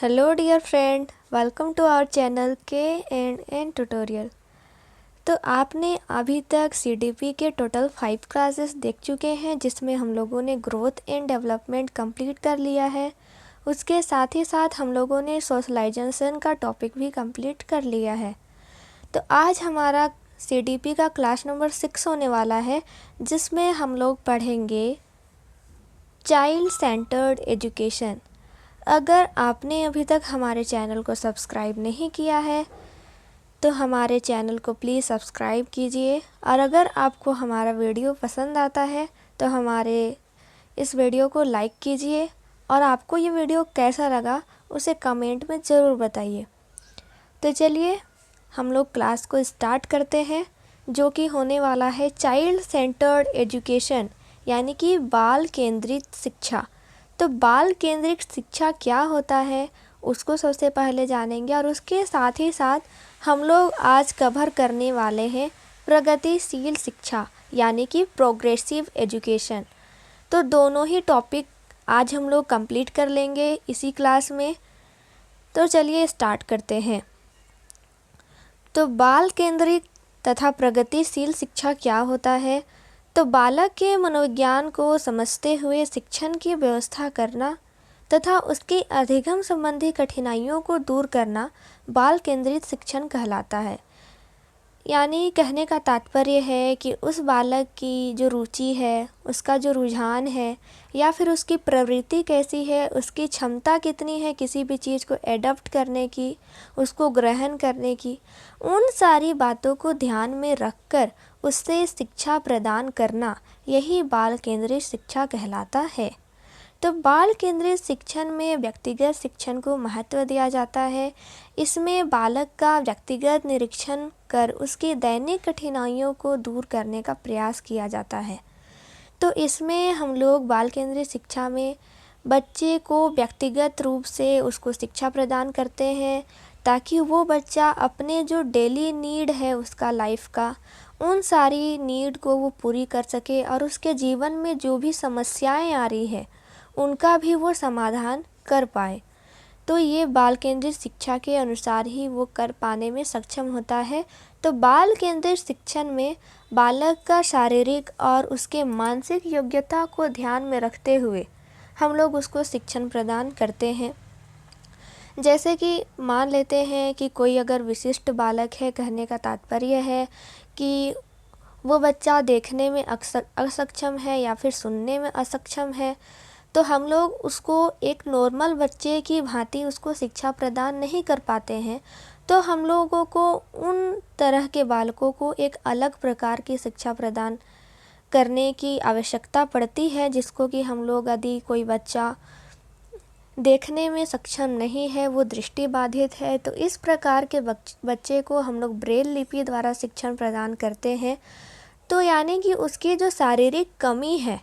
Hello dear friend, welcome to our channel K&N tutorial. तो आपने अभी तक CDP के टोटल 5 क्लासेस देख चुके हैं, जिसमें हम लोगों ने ग्रोथ एंड डेवलपमेंट कंप्लीट कर लिया है। उसके साथ ही साथ हम लोगों ने सोशलाइजेशन का टॉपिक भी कंप्लीट कर लिया है। तो आज हमारा CDP का क्लास नंबर 6 होने वाला है, जिसमें हम लोग पढ़ेंगे चाइल्ड सेंटर्ड एजुकेशन। अगर आपने अभी तक हमारे चैनल को सब्सक्राइब नहीं किया है तो हमारे चैनल को प्लीज़ सब्सक्राइब कीजिए, और अगर आपको हमारा वीडियो पसंद आता है तो हमारे इस वीडियो को लाइक कीजिए, और आपको ये वीडियो कैसा लगा उसे कमेंट में ज़रूर बताइए। तो चलिए हम लोग क्लास को स्टार्ट करते हैं, जो कि होने वाला है चाइल्ड सेंटर्ड एजुकेशन, यानी कि बाल केंद्रित शिक्षा। तो बाल केंद्रित शिक्षा क्या होता है उसको सबसे पहले जानेंगे, और उसके साथ ही साथ हम लोग आज कवर करने वाले हैं प्रगतिशील शिक्षा, यानी कि प्रोग्रेसिव एजुकेशन। तो दोनों ही टॉपिक आज हम लोग कंप्लीट कर लेंगे इसी क्लास में। तो चलिए स्टार्ट करते हैं। तो बाल केंद्रित तथा प्रगतिशील शिक्षा क्या होता है? तो बालक के मनोविज्ञान को समझते हुए शिक्षण की व्यवस्था करना तथा उसकी अधिगम संबंधी कठिनाइयों को दूर करना बाल केंद्रित शिक्षण कहलाता है। यानी कहने का तात्पर्य है कि उस बालक की जो रुचि है, उसका जो रुझान है, या फिर उसकी प्रवृत्ति कैसी है, उसकी क्षमता कितनी है किसी भी चीज़ को एडप्ट करने की, उसको ग्रहण करने की, उन सारी बातों को ध्यान में रखकर उससे शिक्षा प्रदान करना, यही बाल केंद्रित शिक्षा कहलाता है। तो बाल केंद्रित शिक्षण में व्यक्तिगत शिक्षण को महत्व दिया जाता है। इसमें बालक का व्यक्तिगत निरीक्षण कर उसकी दैनिक कठिनाइयों को दूर करने का प्रयास किया जाता है। तो इसमें हम लोग बाल केंद्रित शिक्षा में बच्चे को व्यक्तिगत रूप से उसको शिक्षा प्रदान करते हैं, ताकि वो बच्चा अपने जो डेली नीड है उसका लाइफ का, उन सारी नीड को वो पूरी कर सके, और उसके जीवन में जो भी समस्याएं आ रही है उनका भी वो समाधान कर पाए। तो ये बाल केंद्रित शिक्षा के अनुसार ही वो कर पाने में सक्षम होता है। तो बाल केंद्रित शिक्षण में बालक का शारीरिक और उसके मानसिक योग्यता को ध्यान में रखते हुए हम लोग उसको शिक्षण प्रदान करते हैं। जैसे कि मान लेते हैं कि कोई अगर विशिष्ट बालक है, कहने का तात्पर्य है कि वो बच्चा देखने में असक्षम है या फिर सुनने में असक्षम है, तो हम लोग उसको एक नॉर्मल बच्चे की भांति उसको शिक्षा प्रदान नहीं कर पाते हैं। तो हम लोगों को उन तरह के बालकों को एक अलग प्रकार की शिक्षा प्रदान करने की आवश्यकता पड़ती है, जिसको कि हम लोग, यदि कोई बच्चा देखने में सक्षम नहीं है, वो दृष्टि बाधित है, तो इस प्रकार के बच्चे को हम लोग ब्रेल लिपि द्वारा शिक्षण प्रदान करते हैं। तो यानी कि उसकी जो शारीरिक कमी है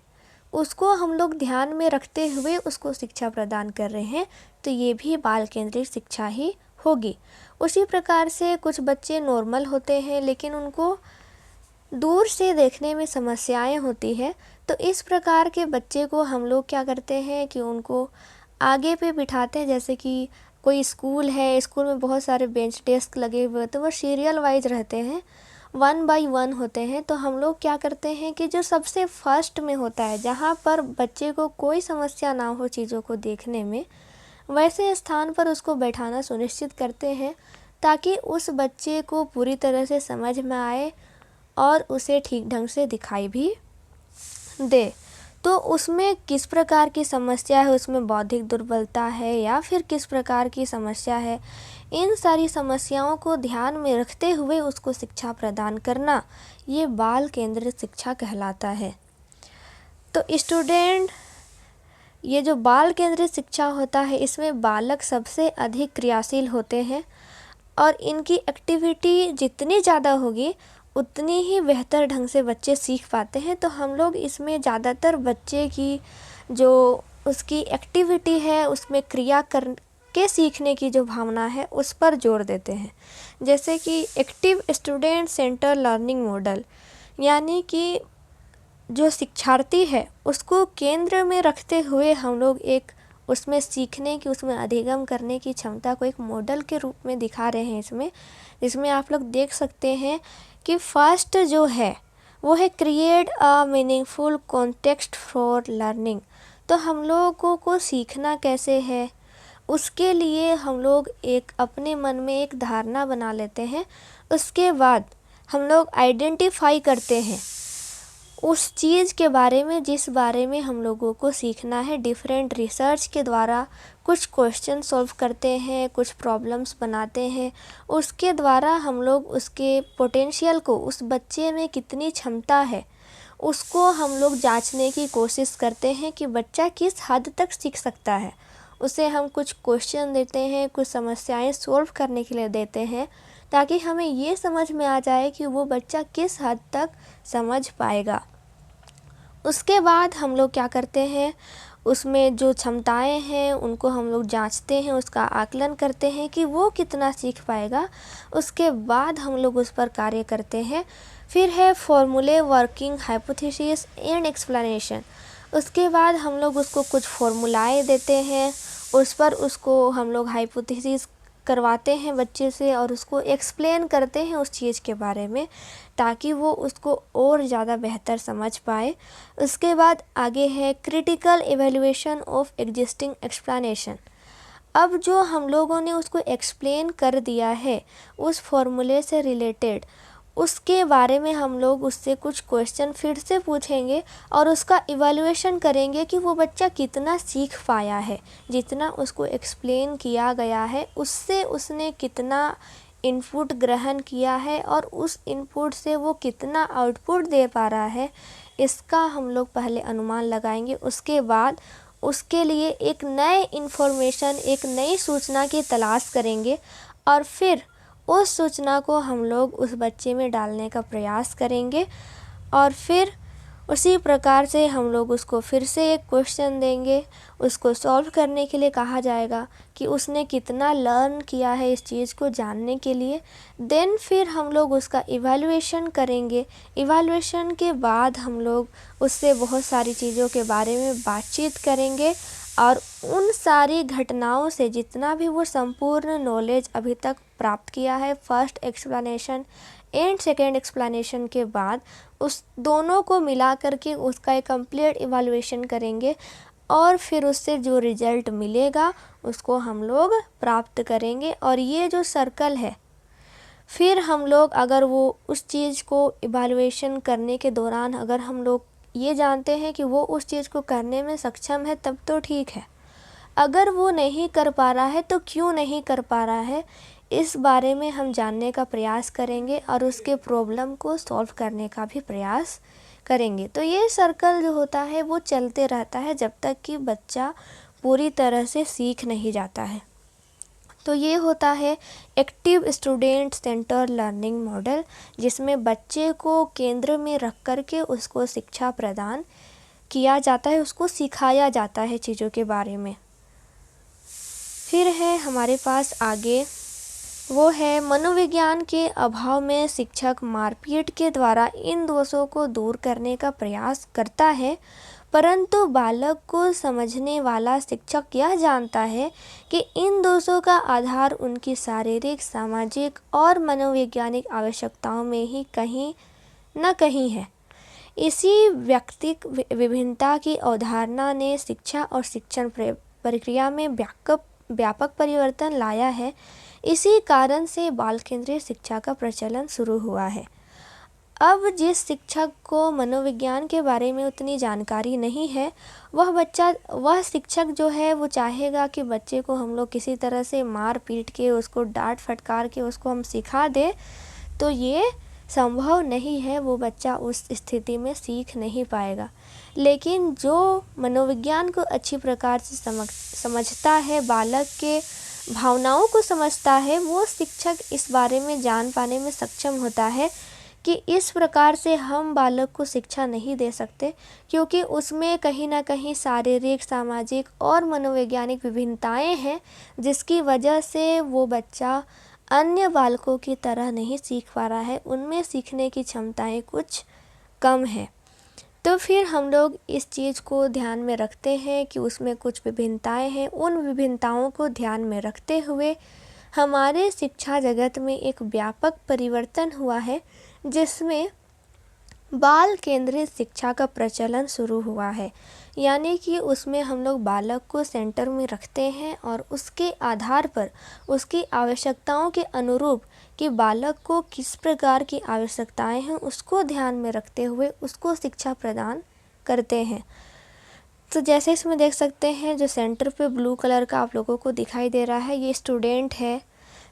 उसको हम लोग ध्यान में रखते हुए उसको शिक्षा प्रदान कर रहे हैं। तो ये भी बाल केंद्रित शिक्षा ही होगी। उसी प्रकार से कुछ बच्चे नॉर्मल होते हैं, लेकिन उनको दूर से देखने में समस्याएं होती है। तो इस प्रकार के बच्चे को हम लोग क्या करते हैं कि उनको आगे पे बिठाते हैं। जैसे कि कोई स्कूल है, स्कूल में बहुत सारे बेंच डेस्क लगे हुए होते हैं, वो सीरियल वाइज रहते हैं, 1 बाय 1 होते हैं। तो हम लोग क्या करते हैं कि जो सबसे फर्स्ट में होता है, जहाँ पर बच्चे को कोई समस्या ना हो चीज़ों को देखने में, वैसे स्थान पर उसको बैठाना सुनिश्चित करते हैं, ताकि उस बच्चे को पूरी तरह से समझ में आए और उसे ठीक ढंग से दिखाई भी दे। तो उसमें किस प्रकार की समस्या है, उसमें बौद्धिक दुर्बलता है या फिर किस प्रकार की समस्या है, इन सारी समस्याओं को ध्यान में रखते हुए उसको शिक्षा प्रदान करना, ये बाल केंद्रित शिक्षा कहलाता है। तो स्टूडेंट, ये जो बाल केंद्रित शिक्षा होता है, इसमें बालक सबसे अधिक क्रियाशील होते हैं, और इनकी एक्टिविटी जितनी ज़्यादा होगी उतनी ही बेहतर ढंग से बच्चे सीख पाते हैं। तो हम लोग इसमें ज़्यादातर बच्चे की जो उसकी एक्टिविटी है, उसमें क्रिया करके सीखने की जो भावना है, उस पर जोर देते हैं। जैसे कि active student centre learning model, यानी कि जो शिक्षार्थी है उसको केंद्र में रखते हुए हम लोग एक उसमें सीखने की, उसमें अधिगम करने की क्षमता को एक मॉडल के रूप में दिखा रहे हैं इसमें आप लोग देख सकते हैं कि फर्स्ट जो है वो है create a meaningful context for learning. तो हम लोगों को सीखना कैसे है, उसके लिए हम लोग एक अपने मन में एक धारणा बना लेते हैं। उसके बाद हम लोग आइडेंटिफाई करते हैं उस चीज़ के बारे में जिस बारे में हम लोगों को सीखना है। डिफरेंट रिसर्च के द्वारा कुछ क्वेश्चन सॉल्व करते हैं, कुछ प्रॉब्लम्स बनाते हैं। उसके द्वारा हम लोग उसके पोटेंशियल को, उस बच्चे में कितनी क्षमता है, उसको हम लोग जांचने की कोशिश करते हैं कि बच्चा किस हद तक सीख सकता है। उसे हम कुछ क्वेश्चन देते हैं, कुछ समस्याएं सॉल्व करने के लिए देते हैं, ताकि हमें ये समझ में आ जाए कि वो बच्चा किस हद तक समझ पाएगा। उसके बाद हम लोग क्या करते हैं, उसमें जो क्षमताएं हैं उनको हम लोग जांचते हैं, उसका आकलन करते हैं कि वो कितना सीख पाएगा। उसके बाद हम लोग उस पर कार्य करते हैं। फिर है फॉर्मूले, वर्किंग, हाइपोथेसिस एंड एक्सप्लेनेशन। उसके बाद हम लोग उसको कुछ फॉर्मूलाए देते हैं, उस पर उसको हम लोग हाइपोथेसिस करवाते हैं बच्चे से और उसको एक्सप्लेन करते हैं उस चीज़ के बारे में, ताकि वो उसको और ज़्यादा बेहतर समझ पाए। उसके बाद आगे है critical evaluation of existing explanation. अब जो हम लोगों ने उसको एक्सप्लेन कर दिया है उस फॉर्मूले से रिलेटेड, उसके बारे में हम लोग उससे कुछ क्वेश्चन फिर से पूछेंगे और उसका इवैल्यूएशन करेंगे कि वो बच्चा कितना सीख पाया है। जितना उसको एक्सप्लेन किया गया है उससे उसने कितना इनपुट ग्रहण किया है और उस इनपुट से वो कितना आउटपुट दे पा रहा है, इसका हम लोग पहले अनुमान लगाएंगे। उसके बाद उसके लिए एक नए इन्फॉर्मेशन, एक नई सूचना की तलाश करेंगे और फिर उस सूचना को हम लोग उस बच्चे में डालने का प्रयास करेंगे। और फिर उसी प्रकार से हम लोग उसको फिर से एक क्वेश्चन देंगे, उसको सॉल्व करने के लिए कहा जाएगा कि उसने कितना लर्न किया है इस चीज़ को जानने के लिए। देन फिर हम लोग उसका इवैल्यूएशन करेंगे। इवैल्यूएशन के बाद हम लोग उससे बहुत सारी चीज़ों के बारे में बातचीत करेंगे और उन सारी घटनाओं से जितना भी वो संपूर्ण नॉलेज अभी तक प्राप्त किया है, first explanation and second explanation के बाद, उस दोनों को मिला करके उसका एक कंप्लीट इवैल्यूएशन करेंगे और फिर उससे जो रिजल्ट मिलेगा उसको हम लोग प्राप्त करेंगे। और ये जो सर्कल है, फिर हम लोग अगर वो उस चीज़ को इवैल्यूएशन करने के दौरान अगर हम लोग ये जानते हैं कि वो उस चीज़ को करने में सक्षम है, तब तो ठीक है। अगर वो नहीं कर पा रहा है तो क्यों नहीं कर पा रहा है, इस बारे में हम जानने का प्रयास करेंगे और उसके प्रॉब्लम को सॉल्व करने का भी प्रयास करेंगे। तो ये सर्कल जो होता है वो चलते रहता है जब तक कि बच्चा पूरी तरह से सीख नहीं जाता है। तो ये होता है active student centre learning model, जिसमें बच्चे को केंद्र में रख करके उसको शिक्षा प्रदान किया जाता है, उसको सिखाया जाता है चीज़ों के बारे में। फिर है हमारे पास आगे, वो है मनोविज्ञान के अभाव में शिक्षक मारपीट के द्वारा इन दोषों को दूर करने का प्रयास करता है, परंतु बालक को समझने वाला शिक्षक यह जानता है कि इन दोषों का आधार उनकी शारीरिक, सामाजिक और मनोवैज्ञानिक आवश्यकताओं में ही कहीं न कहीं है। इसी व्यक्तिक विभिन्नता की अवधारणा ने शिक्षा और शिक्षण प्रक्रिया में व्यापक परिवर्तन लाया है। इसी कारण से बाल केंद्रीय शिक्षा का प्रचलन शुरू हुआ है। अब जिस शिक्षक को मनोविज्ञान के बारे में उतनी जानकारी नहीं है, वह शिक्षक जो है वो चाहेगा कि बच्चे को हम लोग किसी तरह से मार पीट के, उसको डांट फटकार के उसको हम सिखा दें, तो ये संभव नहीं है। वो बच्चा उस स्थिति में सीख नहीं पाएगा। लेकिन जो मनोविज्ञान को अच्छी प्रकार से समझता है, बालक के भावनाओं को समझता है, वो शिक्षक इस बारे में जान पाने में सक्षम होता है कि इस प्रकार से हम बालक को शिक्षा नहीं दे सकते, क्योंकि उसमें कहीं ना कहीं शारीरिक, सामाजिक और मनोवैज्ञानिक विभिन्नताएं हैं, जिसकी वजह से वो बच्चा अन्य बालकों की तरह नहीं सीख पा रहा है, उनमें सीखने की क्षमताएं कुछ कम है। तो फिर हम लोग इस चीज़ को ध्यान में रखते हैं कि उसमें कुछ विभिन्नताएं हैं। उन विभिन्नताओं को ध्यान में रखते हुए हमारे शिक्षा जगत में एक व्यापक परिवर्तन हुआ है, जिसमें बाल केंद्रित शिक्षा का प्रचलन शुरू हुआ है। यानी कि उसमें हम लोग बालक को सेंटर में रखते हैं और उसके आधार पर उसकी आवश्यकताओं के अनुरूप कि बालक को किस प्रकार की आवश्यकताएं हैं उसको ध्यान में रखते हुए उसको शिक्षा प्रदान करते हैं। तो जैसे इसमें देख सकते हैं, जो सेंटर पे ब्लू कलर का आप लोगों को दिखाई दे रहा है, ये स्टूडेंट है।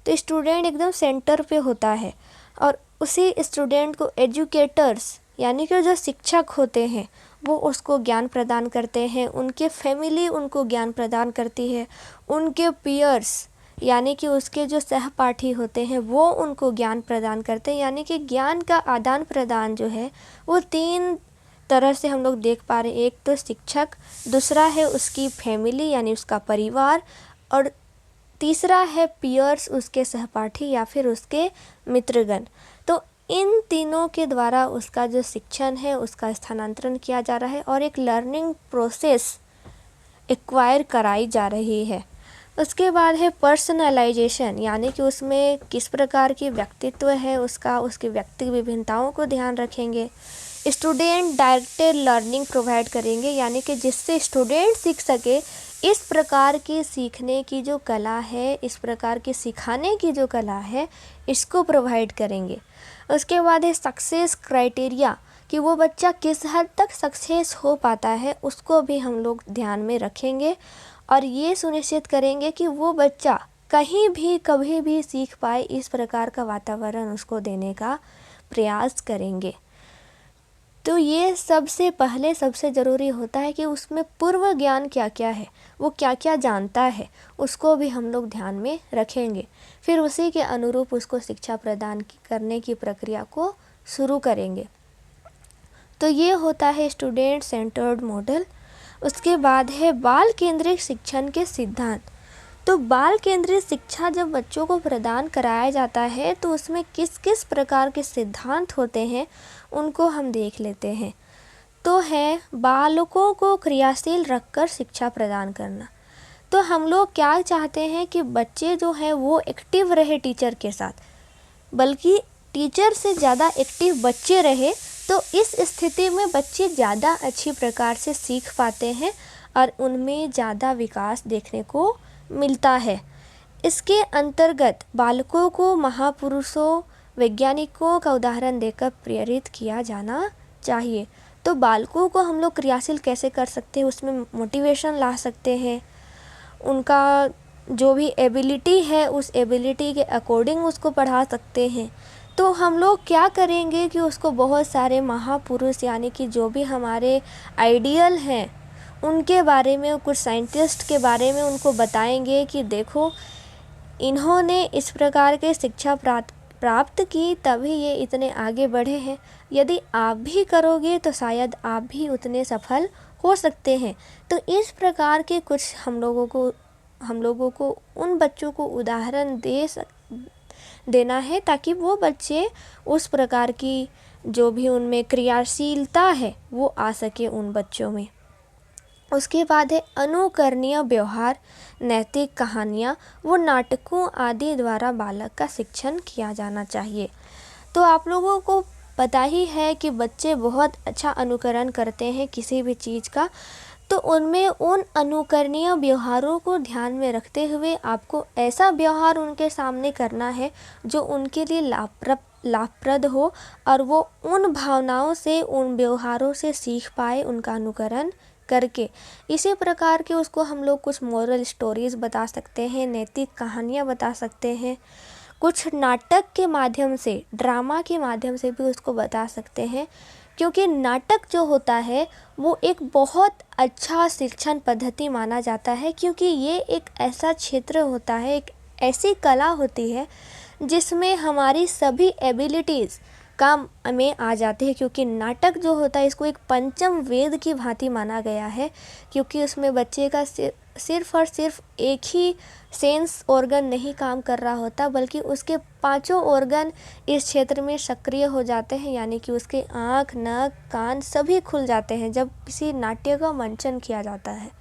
तो स्टूडेंट एकदम सेंटर पे होता है और उसी स्टूडेंट को एजुकेटर्स यानी कि जो शिक्षक होते हैं वो उसको ज्ञान प्रदान करते हैं, उनके फैमिली उनको ज्ञान प्रदान करती है, उनके पीयर्स यानी कि उसके जो सहपाठी होते हैं वो उनको ज्ञान प्रदान करते हैं। यानी कि ज्ञान का आदान प्रदान जो है वो 3 तरह से हम लोग देख पा रहे हैं। एक तो शिक्षक, दूसरा है उसकी फैमिली यानी उसका परिवार, और तीसरा है पीयर्स उसके सहपाठी या फिर उसके मित्रगण। तो इन तीनों के द्वारा उसका जो शिक्षण है उसका स्थानांतरण किया जा रहा है और एक लर्निंग प्रोसेस एक्वायर कराई जा रही है। उसके बाद है पर्सनलाइजेशन, यानी कि उसमें किस प्रकार की व्यक्तित्व है उसका, उसकी व्यक्तिगत विभिन्नताओं को ध्यान रखेंगे। स्टूडेंट डायरेक्टेड लर्निंग प्रोवाइड करेंगे, यानी कि जिससे स्टूडेंट सीख सके। इस प्रकार की सीखने की जो कला है, इस प्रकार की सिखाने की जो कला है, इसको प्रोवाइड करेंगे। उसके बाद है सक्सेस क्राइटेरिया, कि वो बच्चा किस हद तक सक्सेस हो पाता है उसको भी हम लोग ध्यान में रखेंगे और ये सुनिश्चित करेंगे कि वो बच्चा कहीं भी कभी भी सीख पाए, इस प्रकार का वातावरण उसको देने का प्रयास करेंगे। तो ये सबसे पहले सबसे ज़रूरी होता है कि उसमें पूर्व ज्ञान क्या क्या है, वो क्या क्या जानता है, उसको भी हम लोग ध्यान में रखेंगे। फिर उसी के अनुरूप उसको शिक्षा प्रदान करने की प्रक्रिया को शुरू करेंगे। तो ये होता है स्टूडेंट सेंटर्ड मॉडल। उसके बाद है बाल केंद्रित शिक्षण के सिद्धांत। तो बाल केंद्रित शिक्षा जब बच्चों को प्रदान कराया जाता है तो उसमें किस किस प्रकार के सिद्धांत होते हैं उनको हम देख लेते हैं। तो है बालकों को क्रियाशील रखकर शिक्षा प्रदान करना। तो हम लोग क्या चाहते हैं कि बच्चे जो है वो एक्टिव रहे टीचर के साथ, बल्कि टीचर से ज़्यादा एक्टिव बच्चे रहे। तो इस स्थिति में बच्चे ज़्यादा अच्छी प्रकार से सीख पाते हैं और उनमें ज़्यादा विकास देखने को मिलता है। इसके अंतर्गत बालकों को महापुरुषों, वैज्ञानिकों का उदाहरण देकर प्रेरित किया जाना चाहिए। तो बालकों को हम लोग क्रियाशील कैसे कर सकते हैं, उसमें मोटिवेशन ला सकते हैं। उनका जो भी एबिलिटी है उस एबिलिटी के अकॉर्डिंग उसको पढ़ा सकते हैं। तो हम लोग क्या करेंगे कि उसको बहुत सारे महापुरुष यानी कि जो भी हमारे आइडियल हैं उनके बारे में, कुछ साइंटिस्ट के बारे में उनको बताएंगे कि देखो इन्होंने इस प्रकार के शिक्षा प्राप्त की तभी ये इतने आगे बढ़े हैं। यदि आप भी करोगे तो शायद आप भी उतने सफल हो सकते हैं। तो इस प्रकार के कुछ हम लोगों को उन बच्चों को उदाहरण देना है ताकि वो बच्चे उस प्रकार की जो भी उनमें क्रियाशीलता है वो आ सके उन बच्चों में। उसके बाद है अनुकरणीय व्यवहार, नैतिक कहानियाँ वो नाटकों आदि द्वारा बालक का शिक्षण किया जाना चाहिए। तो आप लोगों को पता ही है कि बच्चे बहुत अच्छा अनुकरण करते हैं किसी भी चीज़ का। तो उनमें उन अनुकरणीय व्यवहारों को ध्यान में रखते हुए आपको ऐसा व्यवहार उनके सामने करना है जो उनके लिए लाभप्रद हो और वो उन भावनाओं से, उन व्यवहारों से सीख पाए उनका अनुकरण करके। इसी प्रकार के उसको हम लोग कुछ मोरल स्टोरीज़ बता सकते हैं, नैतिक कहानियाँ बता सकते हैं, कुछ नाटक के माध्यम से, ड्रामा के माध्यम से भी उसको बता सकते हैं। क्योंकि नाटक जो होता है वो एक बहुत अच्छा शिक्षण पद्धति माना जाता है, क्योंकि ये एक ऐसा क्षेत्र होता है, एक ऐसी कला होती है जिसमें हमारी सभी एबिलिटीज़ काम में आ जाती है। क्योंकि नाटक जो होता है इसको एक पंचम वेद की भांति माना गया है, क्योंकि उसमें बच्चे का सिर्फ़ और सिर्फ एक ही सेंस ऑर्गन नहीं काम कर रहा होता, बल्कि उसके पांचों ऑर्गन इस क्षेत्र में सक्रिय हो जाते हैं। यानी कि उसके आँख, नाक, कान सभी खुल जाते हैं जब किसी नाट्य का मंचन किया जाता है।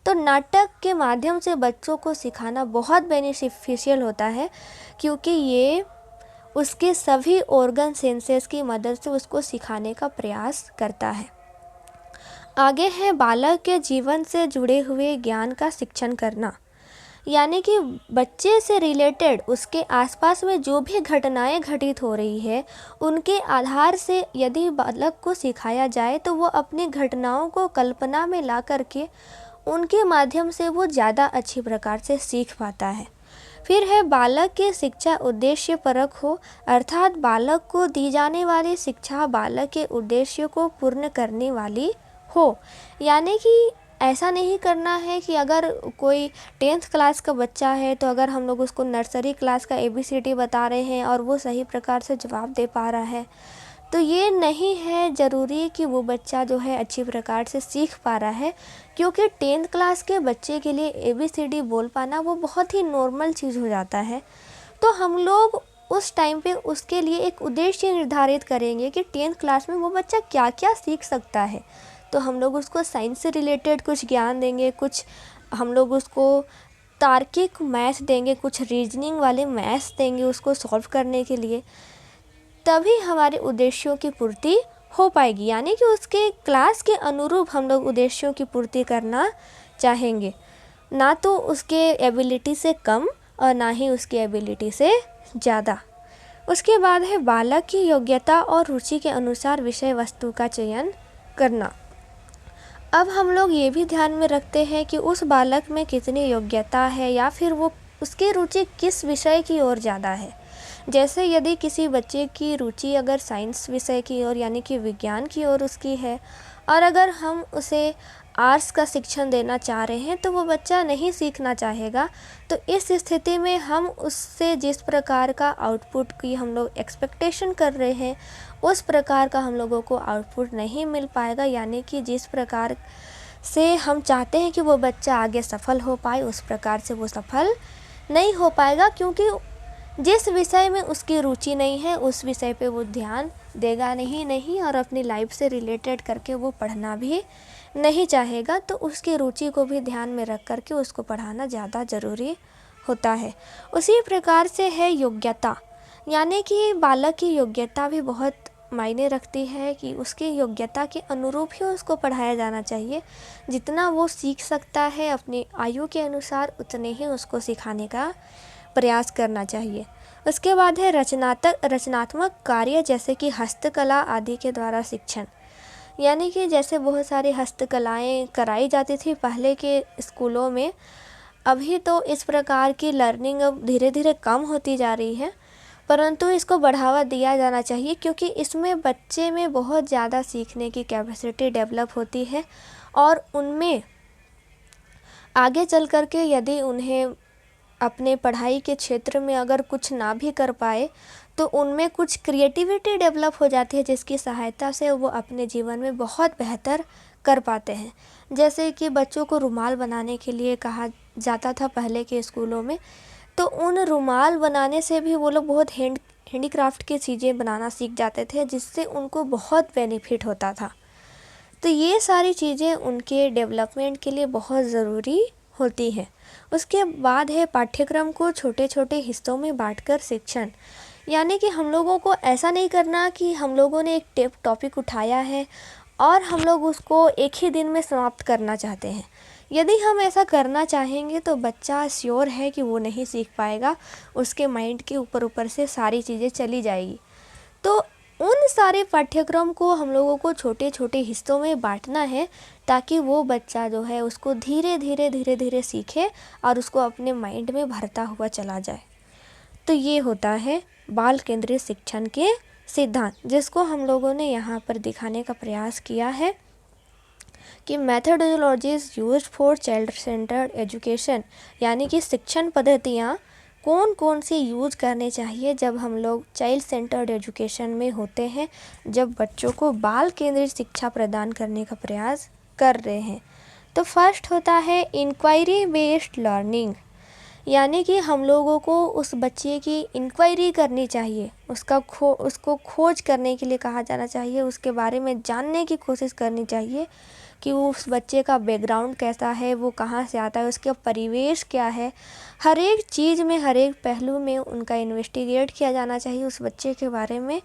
तो नाटक के माध्यम से बच्चों को सिखाना बहुत बेनिफिशियल होता है, क्योंकि ये उसके सभी ऑर्गन सेंसेस की मदद से उसको सिखाने का प्रयास करता है। आगे है बालक के जीवन से जुड़े हुए ज्ञान का शिक्षण करना। यानी कि बच्चे से रिलेटेड उसके आसपास में जो भी घटनाएं घटित हो रही है, उनके आधार से यदि बालक को सिखाया जाए तो वो अपनी घटनाओं को कल्पना में ला करके उनके माध्यम से वो ज़्यादा अच्छी प्रकार से सीख पाता है। फिर है बालक की शिक्षा उद्देश्य परक हो, अर्थात बालक को दी जाने वाली शिक्षा बालक के उद्देश्य को पूर्ण करने वाली हो। यानी कि ऐसा नहीं करना है कि अगर कोई 10th क्लास का बच्चा है तो अगर हम लोग उसको नर्सरी क्लास का ABCD बता रहे हैं और वो सही प्रकार से जवाब दे पा रहा है, तो ये नहीं है ज़रूरी कि वो बच्चा जो है अच्छी प्रकार से सीख पा रहा है, क्योंकि 10th क्लास के बच्चे के लिए ABCD बोल पाना वो बहुत ही नॉर्मल चीज़ हो जाता है। तो हम लोग उस टाइम पे उसके लिए एक उद्देश्य निर्धारित करेंगे कि 10th क्लास में वो बच्चा क्या क्या सीख सकता है। तो हम लोग उसको साइंस से रिलेटेड कुछ ज्ञान देंगे, कुछ हम लोग उसको तार्किक मैथ देंगे, कुछ रीजनिंग वाले मैथ्स देंगे उसको सॉल्व करने के लिए, तभी हमारे उद्देश्यों की पूर्ति हो पाएगी। यानी कि उसके क्लास के अनुरूप हम लोग उद्देश्यों की पूर्ति करना चाहेंगे, ना तो उसके एबिलिटी से कम और ना ही उसकी एबिलिटी से ज़्यादा। उसके बाद है बालक की योग्यता और रुचि के अनुसार विषय वस्तु का चयन करना। अब हम लोग ये भी ध्यान में रखते हैं कि उस बालक में कितनी योग्यता है या फिर वो उसकी रुचि किस विषय की ओर ज़्यादा है। जैसे यदि किसी बच्चे की रुचि अगर साइंस विषय की ओर यानी कि विज्ञान की ओर उसकी है, और अगर हम उसे आर्ट्स का शिक्षण देना चाह रहे हैं तो वो बच्चा नहीं सीखना चाहेगा। तो इस स्थिति में हम उससे जिस प्रकार का आउटपुट की हम लोग एक्सपेक्टेशन कर रहे हैं, उस प्रकार का हम लोगों को आउटपुट नहीं मिल पाएगा। यानी कि जिस प्रकार से हम चाहते हैं कि वो बच्चा आगे सफल हो पाए, उस प्रकार से वो सफल नहीं हो पाएगा, क्योंकि जिस विषय में उसकी रुचि नहीं है उस विषय पे वो ध्यान देगा नहीं और अपनी लाइफ से रिलेटेड करके वो पढ़ना भी नहीं चाहेगा। तो उसकी रुचि को भी ध्यान में रख करके उसको पढ़ाना ज़्यादा ज़रूरी होता है। उसी प्रकार से है योग्यता, यानी कि बालक की योग्यता भी बहुत मायने रखती है कि उसकी योग्यता के अनुरूप ही उसको पढ़ाया जाना चाहिए। जितना वो सीख सकता है अपनी आयु के अनुसार, उतने ही उसको सिखाने का प्रयास करना चाहिए। उसके बाद है रचनात्मक कार्य, जैसे कि हस्तकला आदि के द्वारा शिक्षण। यानी कि जैसे बहुत सारी हस्तकलाएं कराई जाती थी पहले के स्कूलों में, अभी तो इस प्रकार की लर्निंग अब धीरे धीरे कम होती जा रही है, परंतु इसको बढ़ावा दिया जाना चाहिए, क्योंकि इसमें बच्चे में बहुत ज़्यादा सीखने की कैपेसिटी डेवलप होती है और उनमें आगे चल कर के यदि उन्हें अपने पढ़ाई के क्षेत्र में अगर कुछ ना भी कर पाए तो उनमें कुछ क्रिएटिविटी डेवलप हो जाती है, जिसकी सहायता से वो अपने जीवन में बहुत बेहतर कर पाते हैं। जैसे कि बच्चों को रुमाल बनाने के लिए कहा जाता था पहले के स्कूलों में, तो उन रुमाल बनाने से भी वो लोग बहुत हैंडीक्राफ्ट की चीज़ें बनाना सीख जाते थे, जिससे उनको बहुत बेनिफिट होता था। तो ये सारी चीज़ें उनके डेवलपमेंट के लिए बहुत ज़रूरी होती है। उसके बाद है पाठ्यक्रम को छोटे छोटे हिस्सों में बांटकर शिक्षण। यानी कि हम लोगों को ऐसा नहीं करना कि हम लोगों ने एक टॉपिक उठाया है और हम लोग उसको एक ही दिन में समाप्त करना चाहते हैं। यदि हम ऐसा करना चाहेंगे तो बच्चा श्योर है कि वो नहीं सीख पाएगा, उसके माइंड के ऊपर से सारी चीज़ें चली जाएगी। तो उन सारे पाठ्यक्रम को हम लोगों को छोटे छोटे हिस्सों में बांटना है, ताकि वो बच्चा जो है उसको धीरे धीरे सीखे और उसको अपने माइंड में भरता हुआ चला जाए। तो ये होता है बाल केंद्रित शिक्षण के सिद्धांत, जिसको हम लोगों ने यहाँ पर दिखाने का प्रयास किया है कि methodologies used for child centred education, यानी कि शिक्षण पद्धतियाँ कौन कौन सी यूज करने चाहिए जब हम लोग चाइल्ड सेंटर्ड एजुकेशन में होते हैं, जब बच्चों को बाल केंद्रित शिक्षा प्रदान करने का प्रयास कर रहे हैं। तो फर्स्ट होता है इंक्वायरी बेस्ड लर्निंग, यानी कि हम लोगों को उस बच्चे की इंक्वायरी करनी चाहिए, उसको खोज करने के लिए कहा जाना चाहिए, उसके बारे में जानने की कोशिश करनी चाहिए कि वो उस बच्चे का बैकग्राउंड कैसा है, वो कहाँ से आता है, उसका परिवेश क्या है। हर एक चीज़ में, हर एक पहलू में उनका इन्वेस्टिगेट किया जाना चाहिए उस बच्चे के बारे में,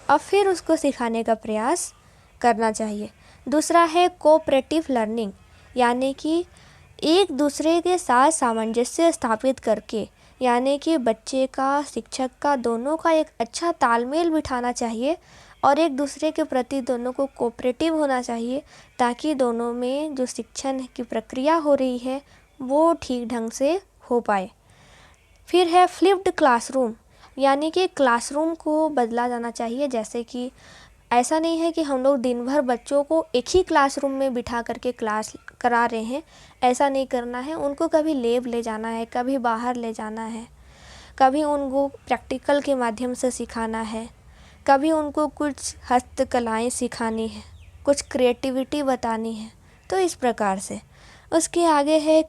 और फिर उसको सिखाने का प्रयास करना चाहिए। दूसरा है कोऑपरेटिव लर्निंग, यानी कि एक दूसरे के साथ सामंजस्य स्थापित करके, यानी कि बच्चे का, शिक्षक का, दोनों का एक अच्छा तालमेल बिठाना चाहिए और एक दूसरे के प्रति दोनों को कोऑपरेटिव होना चाहिए, ताकि दोनों में जो शिक्षण की प्रक्रिया हो रही है वो ठीक ढंग से हो पाए। फिर है फ्लिप्ड क्लासरूम, यानी कि क्लासरूम को बदला जाना चाहिए। जैसे कि ऐसा नहीं है कि हम लोग दिन भर बच्चों को एक ही क्लासरूम में बिठा करके क्लास करा रहे हैं, ऐसा नहीं करना है। उनको कभी लैब ले जाना है, कभी बाहर ले जाना है, कभी उनको प्रैक्टिकल के माध्यम से सिखाना है, कभी उनको कुछ हस्तकलाएं सिखानी है, कुछ क्रिएटिविटी बतानी है। तो इस प्रकार से उसके आगे है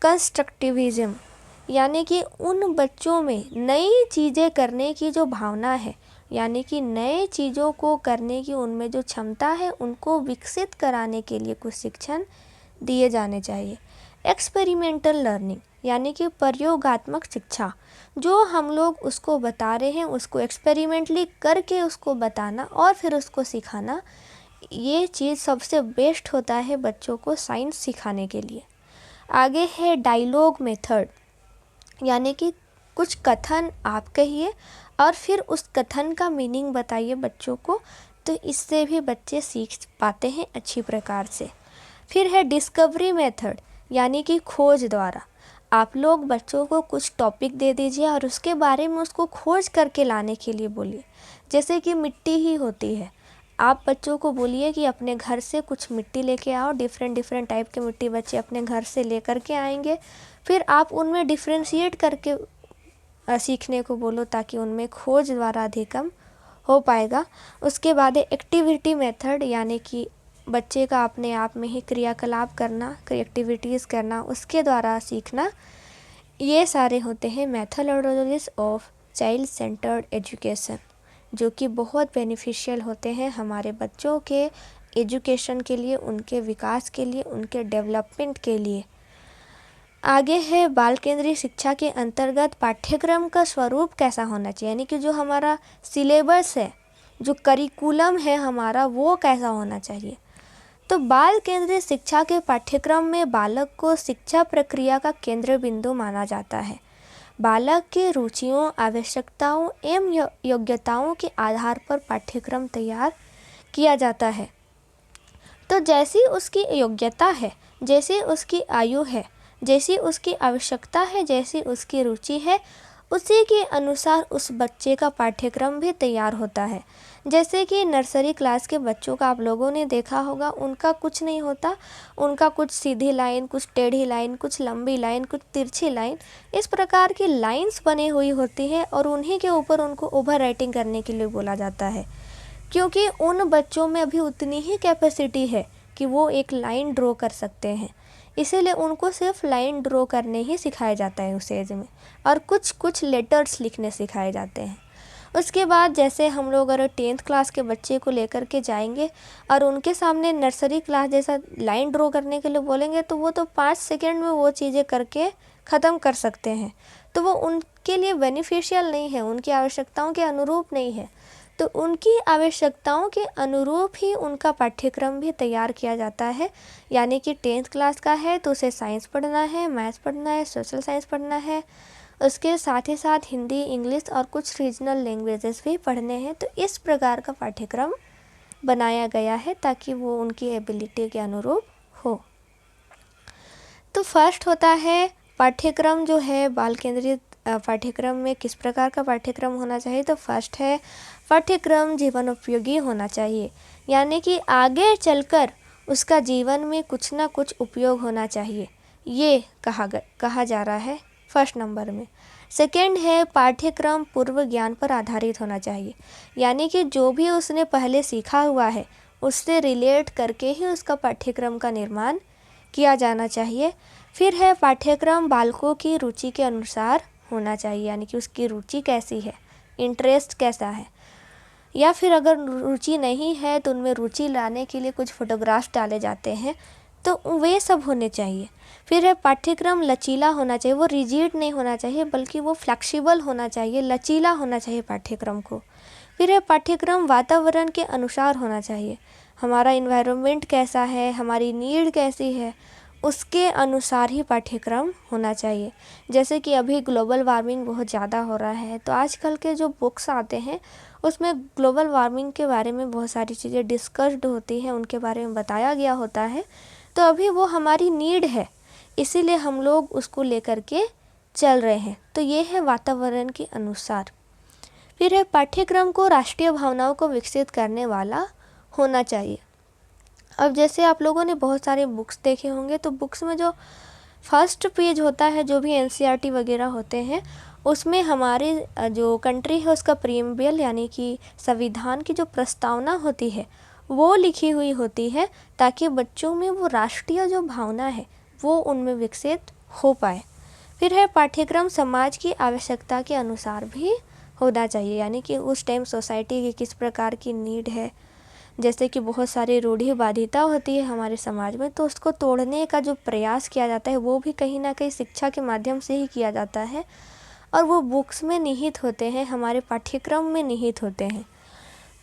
कंस्ट्रक्टिविज़्म, यानी कि उन बच्चों में नई चीज़ें करने की जो भावना है, यानी कि नए चीज़ों को करने की उनमें जो क्षमता है, उनको विकसित कराने के लिए कुछ शिक्षण दिए जाने चाहिए। एक्सपेरिमेंटल लर्निंग, यानी कि प्रयोगात्मक शिक्षा, जो हम लोग उसको बता रहे हैं उसको एक्सपेरिमेंटली करके उसको बताना और फिर उसको सिखाना, ये चीज़ सबसे बेस्ट होता है बच्चों को साइंस सिखाने के लिए। आगे है डायलॉग मेथड, यानी कि कुछ कथन आप कहिए और फिर उस कथन का मीनिंग बताइए बच्चों को, तो इससे भी बच्चे सीख पाते हैं अच्छी प्रकार से। फिर है डिस्कवरी मेथड, यानी कि खोज द्वारा आप लोग बच्चों को कुछ टॉपिक दे दीजिए और उसके बारे में उसको खोज करके लाने के लिए बोलिए। जैसे कि मिट्टी ही होती है, आप बच्चों को बोलिए कि अपने घर से कुछ मिट्टी लेके आओ, डिफरेंट टाइप के मिट्टी बच्चे अपने घर से ले करके आएंगे, फिर आप उनमें डिफ्रेंशिएट करके सीखने को बोलो, ताकि उनमें खोज द्वारा अधिगम हो पाएगा। उसके बाद एक्टिविटी मेथड, यानी कि बच्चे का अपने आप में ही क्रियाकलाप करना, एक्टिविटीज़ करना, उसके द्वारा सीखना। ये सारे होते हैं methodologies of child centred education, जो कि बहुत बेनिफिशियल होते हैं हमारे बच्चों के एजुकेशन के लिए, उनके विकास के लिए, उनके डेवलपमेंट के लिए। आगे है बाल केंद्रीय शिक्षा के अंतर्गत पाठ्यक्रम का स्वरूप कैसा होना चाहिए, यानी कि जो हमारा सिलेबस है, जो करिकुलम है हमारा, वो कैसा होना चाहिए। तो बाल केंद्रीय शिक्षा के पाठ्यक्रम में बालक को शिक्षा प्रक्रिया का केंद्र बिंदु माना जाता है। बालक के रुचियों, आवश्यकताओं एवं योग्यताओं के आधार पर पाठ्यक्रम तैयार किया जाता है। तो जैसी उसकी योग्यता है, जैसी उसकी आयु है, जैसी उसकी आवश्यकता है, जैसी उसकी रुचि है, उसी के अनुसार उस बच्चे का पाठ्यक्रम भी तैयार होता है। जैसे कि नर्सरी क्लास के बच्चों का आप लोगों ने देखा होगा, उनका कुछ नहीं होता, उनका कुछ सीधी लाइन, कुछ टेढ़ी लाइन, कुछ लंबी लाइन, कुछ तिरछी लाइन, इस प्रकार की लाइंस बनी हुई होती है और उन्हीं के ऊपर उनको ओवर राइटिंग करने के लिए बोला जाता है, क्योंकि उन बच्चों में अभी उतनी ही कैपेसिटी है कि वो एक लाइन ड्रॉ कर सकते हैं। इसीलिए उनको सिर्फ लाइन ड्रॉ करने ही सिखाया जाता है उस एज में, और कुछ लेटर्स लिखने सिखाए जाते हैं। उसके बाद जैसे हम लोग अगर 10th क्लास के बच्चे को लेकर के जाएंगे और उनके सामने नर्सरी क्लास जैसा लाइन ड्रॉ करने के लिए बोलेंगे, तो वो तो 5 सेकेंड में वो चीज़ें करके ख़त्म कर सकते हैं। तो वो उनके लिए बेनिफिशियल नहीं है, उनकी आवश्यकताओं के अनुरूप नहीं है। तो उनकी आवश्यकताओं के अनुरूप ही उनका पाठ्यक्रम भी तैयार किया जाता है। यानी कि 10th क्लास का है तो उसे साइंस पढ़ना है, मैथ्स पढ़ना है, सोशल साइंस पढ़ना है, उसके साथ ही साथ हिंदी, इंग्लिश और कुछ रीजनल लैंग्वेजेस भी पढ़ने हैं। तो इस प्रकार का पाठ्यक्रम बनाया गया है ताकि वो उनकी एबिलिटी के अनुरूप हो। तो फर्स्ट होता है पाठ्यक्रम जो है बाल केंद्रित पाठ्यक्रम में किस प्रकार का पाठ्यक्रम होना चाहिए। तो फर्स्ट है पाठ्यक्रम जीवन उपयोगी होना चाहिए, यानी कि आगे चलकर उसका जीवन में कुछ ना कुछ उपयोग होना चाहिए, ये कहा जा रहा है फर्स्ट नंबर में। सेकेंड है पाठ्यक्रम पूर्व ज्ञान पर आधारित होना चाहिए, यानी कि जो भी उसने पहले सीखा हुआ है उससे रिलेट करके ही उसका पाठ्यक्रम का निर्माण किया जाना चाहिए। फिर है पाठ्यक्रम बालकों की रुचि के अनुसार होना चाहिए, यानी कि उसकी रुचि कैसी है, इंटरेस्ट कैसा है। या फिर अगर रुचि नहीं है तो उनमें रुचि लाने के लिए कुछ फोटोग्राफ्स डाले जाते हैं, तो वे सब होने चाहिए। फिर है पाठ्यक्रम लचीला होना चाहिए, वो रिजिड नहीं होना चाहिए बल्कि वो फ्लेक्सिबल होना चाहिए, लचीला होना चाहिए पाठ्यक्रम को। फिर है पाठ्यक्रम वातावरण के अनुसार होना चाहिए, हमारा इन्वायरमेंट कैसा है, हमारी नीड कैसी है, उसके अनुसार ही पाठ्यक्रम होना चाहिए। जैसे कि अभी ग्लोबल वार्मिंग बहुत ज़्यादा हो रहा है, तो आजकल के जो बुक्स आते हैं उसमें ग्लोबल वार्मिंग के बारे में बहुत सारी चीज़ें डिस्कस्ड होती हैं, उनके बारे में बताया गया होता है। तो अभी वो हमारी नीड है, इसीलिए हम लोग उसको लेकर के चल रहे हैं। तो ये है वातावरण के अनुसार। फिर है पाठ्यक्रम को राष्ट्रीय भावनाओं को विकसित करने वाला होना चाहिए। अब जैसे आप लोगों ने बहुत सारे बुक्स देखे होंगे, तो बुक्स में जो फर्स्ट पेज होता है, जो भी एनसीईआरटी वगैरह होते हैं, उसमें हमारे जो कंट्री है उसका प्रीएम्बल यानी कि संविधान की जो प्रस्तावना होती है वो लिखी हुई होती है, ताकि बच्चों में वो राष्ट्रीय जो भावना है वो उनमें विकसित हो पाए। फिर है पाठ्यक्रम समाज की आवश्यकता के अनुसार भी होना चाहिए, यानी कि उस टाइम सोसाइटी की किस प्रकार की नीड है। जैसे कि बहुत सारी रूढ़िवादिता होती है हमारे समाज में, तो उसको तोड़ने का जो प्रयास किया जाता है वो भी कहीं ना कहीं शिक्षा के माध्यम से ही किया जाता है, और वो बुक्स में निहित होते हैं, हमारे पाठ्यक्रम में निहित होते हैं।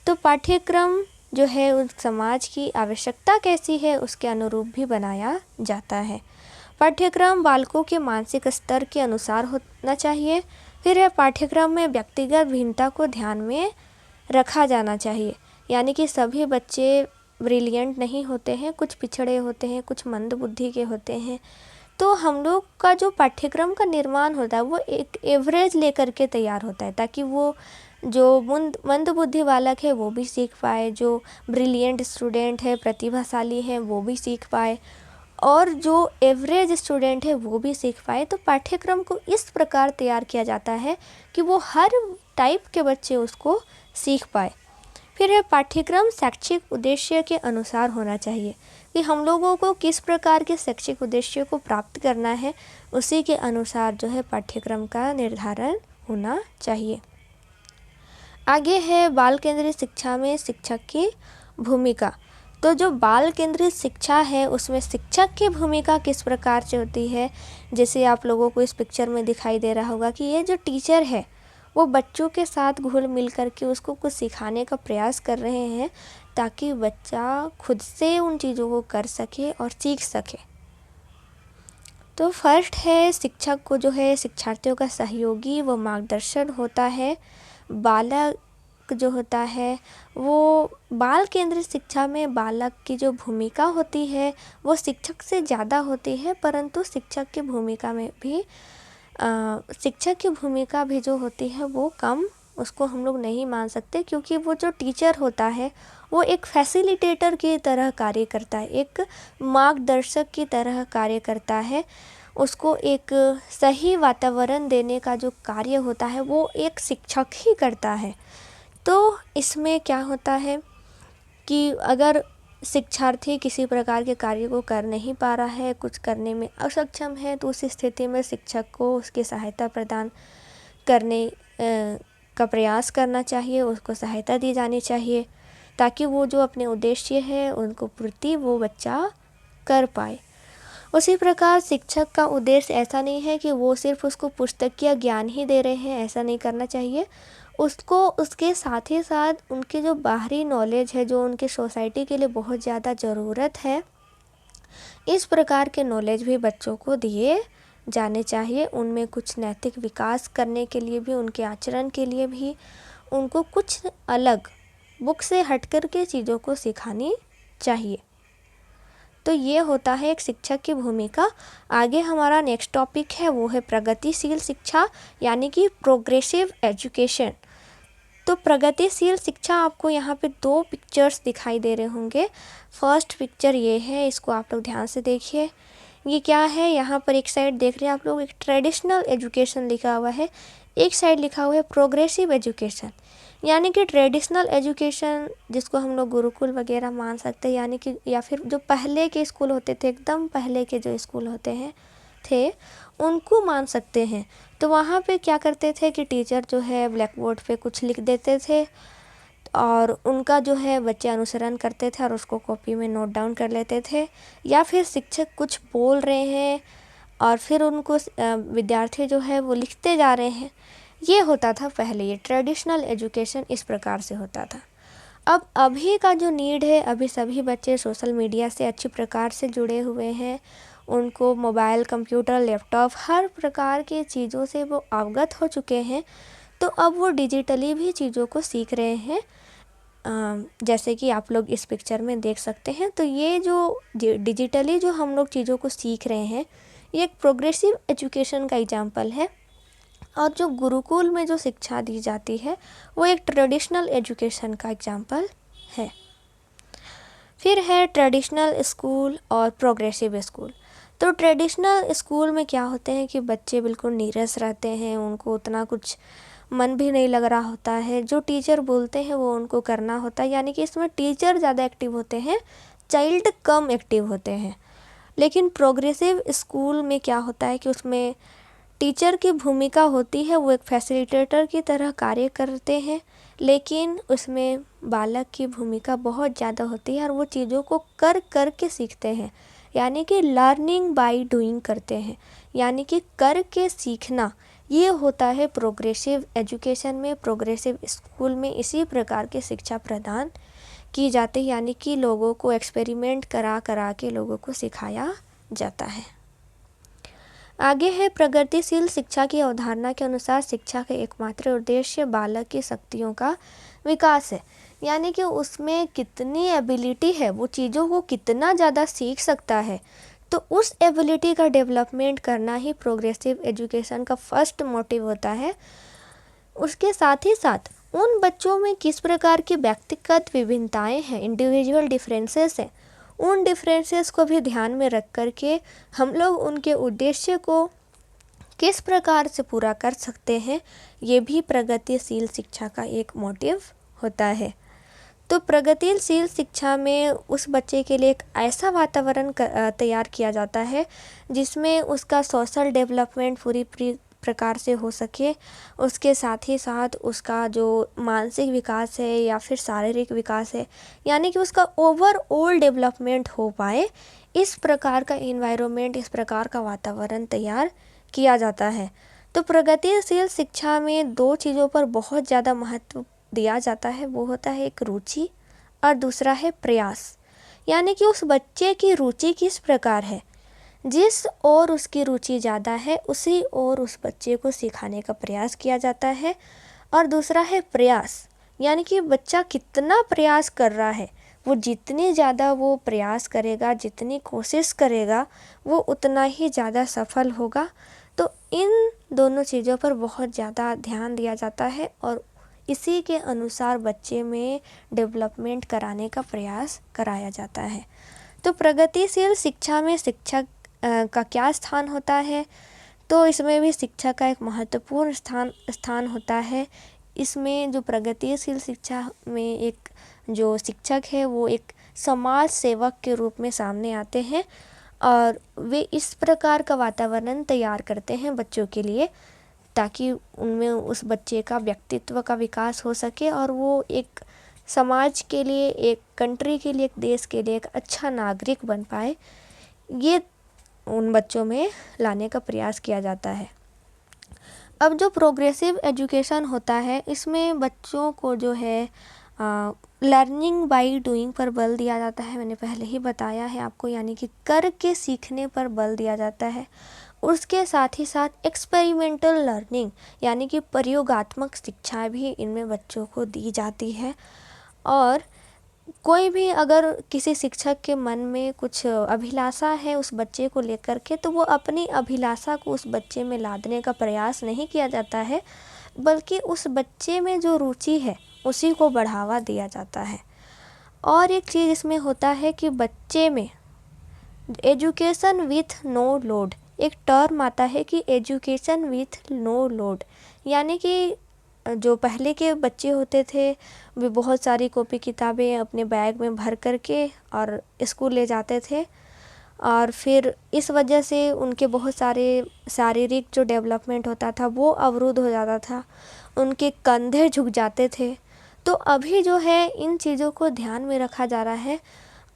तो पाठ्यक्रम जो है उस समाज की आवश्यकता कैसी है उसके अनुरूप भी बनाया जाता है। पाठ्यक्रम बालकों के मानसिक स्तर के अनुसार होना चाहिए। फिर है पाठ्यक्रम में व्यक्तिगत भिन्नता को ध्यान में रखा जाना चाहिए, यानी कि सभी बच्चे ब्रिलियंट नहीं होते हैं, कुछ पिछड़े होते हैं, कुछ मंद बुद्धि के होते हैं। तो हम लोग का जो पाठ्यक्रम का निर्माण होता है वो एक एवरेज लेकर के तैयार होता है, ताकि वो जो मंद बुद्धि बालक है वो भी सीख पाए, जो ब्रिलियंट स्टूडेंट है, प्रतिभाशाली है, वो भी सीख पाए, और जो एवरेज स्टूडेंट है वो भी सीख पाए। तो पाठ्यक्रम को इस प्रकार तैयार किया जाता है कि वो हर टाइप के बच्चे उसको सीख पाए। फिर है पाठ्यक्रम शैक्षिक उद्देश्य के अनुसार होना चाहिए, कि हम लोगों को किस प्रकार के शैक्षिक उद्देश्य को प्राप्त करना है, उसी के अनुसार जो है पाठ्यक्रम का निर्धारण होना चाहिए। आगे है बाल केंद्रित शिक्षा में शिक्षक की भूमिका। तो जो बाल केंद्रित शिक्षा है उसमें शिक्षक की भूमिका किस प्रकार से होती है, जैसे आप लोगों को इस पिक्चर में दिखाई दे रहा होगा कि ये जो टीचर है वो बच्चों के साथ घुल मिल करके उसको कुछ सिखाने का प्रयास कर रहे हैं, ताकि बच्चा खुद से उन चीज़ों को कर सके और सीख सके। तो फर्स्ट है शिक्षक को जो है शिक्षार्थियों का सहयोगी व मार्गदर्शन होता है। बालक जो होता है वो बाल केंद्रित शिक्षा में बालक की जो भूमिका होती है वो शिक्षक से ज़्यादा होती है, परंतु शिक्षक की भूमिका में भी शिक्षक की भूमिका भी जो होती है वो कम उसको हम लोग नहीं मान सकते, क्योंकि वो जो टीचर होता है वो एक फैसिलिटेटर की तरह कार्य करता है, एक मार्गदर्शक की तरह कार्य करता है। उसको एक सही वातावरण देने का जो कार्य होता है वो एक शिक्षक ही करता है। तो इसमें क्या होता है कि अगर शिक्षार्थी किसी प्रकार के कार्य को कर नहीं पा रहा है, कुछ करने में असक्षम है, तो उस स्थिति में शिक्षक को उसकी सहायता प्रदान करने का प्रयास करना चाहिए, उसको सहायता दी जानी चाहिए, ताकि वो जो अपने उद्देश्य है उनको पूर्ति वो बच्चा कर पाए। उसी प्रकार शिक्षक का उद्देश्य ऐसा नहीं है कि वो सिर्फ उसको पुस्तकीय ज्ञान ही दे रहे हैं, ऐसा नहीं करना चाहिए। उसको उसके साथ ही साथ उनके जो बाहरी नॉलेज है, जो उनके सोसाइटी के लिए बहुत ज़्यादा ज़रूरत है, इस प्रकार के नॉलेज भी बच्चों को दिए जाने चाहिए। उनमें कुछ नैतिक विकास करने के लिए भी, उनके आचरण के लिए भी उनको कुछ अलग बुक से हटकर के चीज़ों को सिखानी चाहिए। तो ये होता है एक शिक्षक की भूमिका। आगे हमारा नेक्स्ट टॉपिक है वो है प्रगतिशील शिक्षा, यानी कि प्रोग्रेसिव एजुकेशन। तो प्रगतिशील शिक्षा आपको यहाँ पे 2 पिक्चर्स दिखाई दे रहे होंगे। फर्स्ट पिक्चर ये है, इसको आप लोग ध्यान से देखिए। ये क्या है, यहाँ पर एक साइड देख रहे हैं आप लोग एक ट्रेडिशनल एजुकेशन लिखा हुआ है, एक साइड लिखा हुआ है प्रोग्रेसिव एजुकेशन। यानी कि ट्रेडिशनल एजुकेशन जिसको हम लोग गुरुकुल वगैरह मान सकते हैं, यानी कि या फिर जो पहले के स्कूल होते थे, एकदम पहले के जो स्कूल होते हैं थे, उनको मान सकते हैं। तो वहाँ पे क्या करते थे कि टीचर जो है ब्लैक बोर्ड पे कुछ लिख देते थे और उनका जो है बच्चे अनुसरण करते थे और उसको कॉपी में नोट डाउन कर लेते थे, या फिर शिक्षक कुछ बोल रहे हैं और फिर उनको विद्यार्थी जो है वो लिखते जा रहे हैं। ये होता था पहले, ये ट्रेडिशनल एजुकेशन इस प्रकार से होता था। अब अभी का जो नीड है, अभी सभी बच्चे सोशल मीडिया से अच्छी प्रकार से जुड़े हुए हैं, उनको मोबाइल, कंप्यूटर, लैपटॉप हर प्रकार की चीज़ों से वो अवगत हो चुके हैं। तो अब वो डिजिटली भी चीज़ों को सीख रहे हैं, जैसे कि आप लोग इस पिक्चर में देख सकते हैं। तो ये जो डिजिटली जो हम लोग चीज़ों को सीख रहे हैं, ये एक प्रोग्रेसिव एजुकेशन का एग्जाम्पल है। और जो गुरुकुल में जो शिक्षा दी जाती है वो एक ट्रेडिशनल एजुकेशन का एग्जाम्पल है। फिर है ट्रेडिशनल स्कूल और प्रोग्रेसिव स्कूल। तो ट्रेडिशनल स्कूल में क्या होते हैं कि बच्चे बिल्कुल नीरस रहते हैं, उनको उतना कुछ मन भी नहीं लग रहा होता है, जो टीचर बोलते हैं वो उनको करना होता है, यानी कि इसमें टीचर ज़्यादा एक्टिव होते हैं, चाइल्ड कम एक्टिव होते हैं। लेकिन प्रोग्रेसिव स्कूल में क्या होता है कि उसमें टीचर की भूमिका होती है, वो एक फैसिलिटेटर की तरह कार्य करते हैं, लेकिन उसमें बालक की भूमिका बहुत ज़्यादा होती है और वो चीज़ों को कर के सीखते हैं, यानी कि लर्निंग बाय डूइंग करते हैं, यानी कि कर के सीखना। ये होता है प्रोग्रेसिव एजुकेशन में, प्रोग्रेसिव स्कूल में इसी प्रकार की शिक्षा प्रदान की जाती है, यानी कि लोगों को एक्सपेरिमेंट करा के लोगों को सिखाया जाता है। आगे है प्रगतिशील शिक्षा की अवधारणा के अनुसार शिक्षा का एकमात्र उद्देश्य बालक की शक्तियों का विकास है, यानी कि उसमें कितनी एबिलिटी है, वो चीज़ों को कितना ज़्यादा सीख सकता है, तो उस एबिलिटी का डेवलपमेंट करना ही प्रोग्रेसिव एजुकेशन का फर्स्ट मोटिव होता है। उसके साथ ही साथ उन बच्चों में किस प्रकार की व्यक्तिगत विभिन्नताएं हैं, इंडिविजुअल डिफरेंसेस हैं, उन डिफरेंसेस को भी ध्यान में रख कर के हम लोग उनके उद्देश्य को किस प्रकार से पूरा कर सकते हैं, ये भी प्रगतिशील शिक्षा का एक मोटिव होता है। तो प्रगतिशील शिक्षा में उस बच्चे के लिए एक ऐसा वातावरण तैयार किया जाता है जिसमें उसका सोशल डेवलपमेंट पूरी प्रकार से हो सके, उसके साथ ही साथ उसका जो मानसिक विकास है या फिर शारीरिक विकास है, यानी कि उसका ओवरऑल डेवलपमेंट हो पाए, इस प्रकार का एनवायरनमेंट, इस प्रकार का वातावरण तैयार किया जाता है। तो प्रगतिशील शिक्षा में दो चीज़ों पर बहुत ज़्यादा महत्व दिया जाता है, वो होता है एक रुचि और दूसरा है प्रयास, यानी कि उस बच्चे की रुचि किस प्रकार है, जिस और उसकी रुचि ज़्यादा है उसी और उस बच्चे को सिखाने का प्रयास किया जाता है। और दूसरा है प्रयास, यानी कि बच्चा कितना प्रयास कर रहा है, वो जितनी ज़्यादा वो प्रयास करेगा, जितनी कोशिश करेगा, वो उतना ही ज़्यादा सफल होगा। तो इन दोनों चीज़ों पर बहुत ज़्यादा ध्यान दिया जाता है और इसी के अनुसार बच्चे में डेवलपमेंट कराने का प्रयास कराया जाता है। तो प्रगतिशील शिक्षा में शिक्षक का क्या स्थान होता है, तो इसमें भी शिक्षा का एक महत्वपूर्ण स्थान होता है। इसमें जो प्रगतिशील शिक्षा में एक जो शिक्षक है वो एक समाज सेवक के रूप में सामने आते हैं और वे इस प्रकार का वातावरण तैयार करते हैं बच्चों के लिए ताकि उनमें उस बच्चे का व्यक्तित्व का विकास हो सके और वो एक समाज के लिए, एक कंट्री के लिए, एक देश के लिए एक अच्छा नागरिक बन पाए। ये उन बच्चों में लाने का प्रयास किया जाता है। अब जो प्रोग्रेसिव एजुकेशन होता है, इसमें बच्चों को जो है लर्निंग बाय डूइंग पर बल दिया जाता है। मैंने पहले ही बताया है आपको, यानी कि करके सीखने पर बल दिया जाता है। उसके साथ ही साथ एक्सपेरिमेंटल लर्निंग, यानी कि प्रयोगात्मक शिक्षा भी इनमें बच्चों को दी जाती है। और कोई भी अगर किसी शिक्षक के मन में कुछ अभिलाषा है उस बच्चे को लेकर के, तो वो अपनी अभिलाषा को उस बच्चे में लादने का प्रयास नहीं किया जाता है, बल्कि उस बच्चे में जो रुचि है उसी को बढ़ावा दिया जाता है। और एक चीज़ इसमें होता है कि बच्चे में एजुकेशन विथ नो लोड, एक टर्म आता है कि एजुकेशन विथ नो लोड, यानी कि जो पहले के बच्चे होते थे वे बहुत सारी कॉपी किताबें अपने बैग में भर कर के और स्कूल ले जाते थे, और फिर इस वजह से उनके बहुत सारे शारीरिक जो डेवलपमेंट होता था वो अवरुद्ध हो जाता था, उनके कंधे झुक जाते थे। तो अभी जो है इन चीज़ों को ध्यान में रखा जा रहा है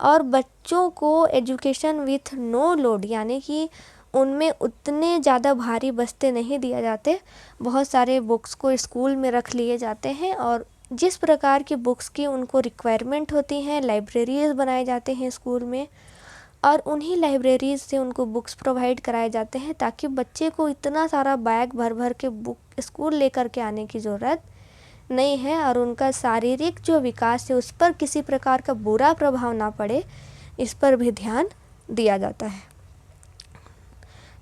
और बच्चों को एजुकेशन विथ नो लोड, यानी कि उनमें उतने ज़्यादा भारी बस्ते नहीं दिए जाते। बहुत सारे बुक्स को स्कूल में रख लिए जाते हैं और जिस प्रकार की बुक्स की उनको रिक्वायरमेंट होती हैं, लाइब्रेरीज बनाए जाते हैं स्कूल में, और उन्हीं लाइब्रेरीज से उनको बुक्स प्रोवाइड कराए जाते हैं ताकि बच्चे को इतना सारा बैग भर भर के बुक स्कूल लेकर के आने की ज़रूरत नहीं है और उनका शारीरिक जो विकास है उस पर किसी प्रकार का बुरा प्रभाव ना पड़े, इस पर भी ध्यान दिया जाता है।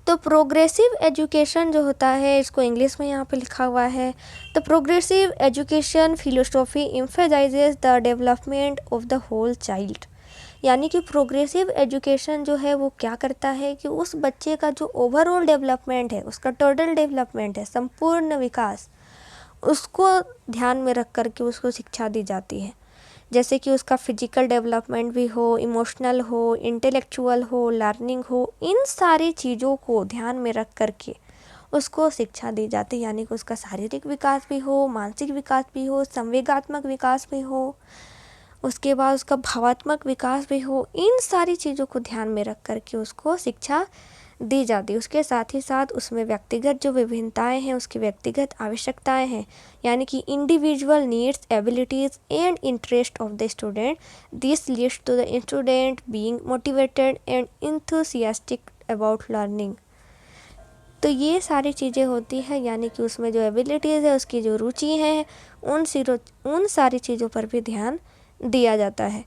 तो प्रोग्रेसिव एजुकेशन जो होता है, इसको इंग्लिश में यहाँ पे लिखा हुआ है, the progressive education philosophy emphasizes the development of the whole child. यानी कि प्रोग्रेसिव एजुकेशन जो है वो क्या करता है कि उस बच्चे का जो ओवरऑल डेवलपमेंट है, उसका टोटल डेवलपमेंट है, संपूर्ण विकास, उसको ध्यान में रख कर के उसको शिक्षा दी जाती है। जैसे कि उसका फिजिकल डेवलपमेंट भी हो, इमोशनल हो, इंटेलेक्चुअल हो, लर्निंग हो, इन सारी चीज़ों को ध्यान में रख कर के उसको शिक्षा दी जाती है। यानी कि उसका शारीरिक विकास भी हो, मानसिक विकास भी हो, संवेगात्मक विकास भी हो, उसके बाद उसका भावात्मक विकास भी हो, इन सारी चीज़ों को ध्यान में रख कर के उसको शिक्षा दी जाती है। उसके साथ ही साथ उसमें व्यक्तिगत जो विभिन्नताएं हैं, उसकी व्यक्तिगत आवश्यकताएं हैं, यानी कि individual needs, abilities and interest of the student, this leads to the student being motivated and enthusiastic about learning. तो ये सारी चीज़ें होती हैं, यानी कि उसमें जो एबिलिटीज़ है, उसकी जो रुचि है, उन सारी चीज़ों पर भी ध्यान दिया जाता है।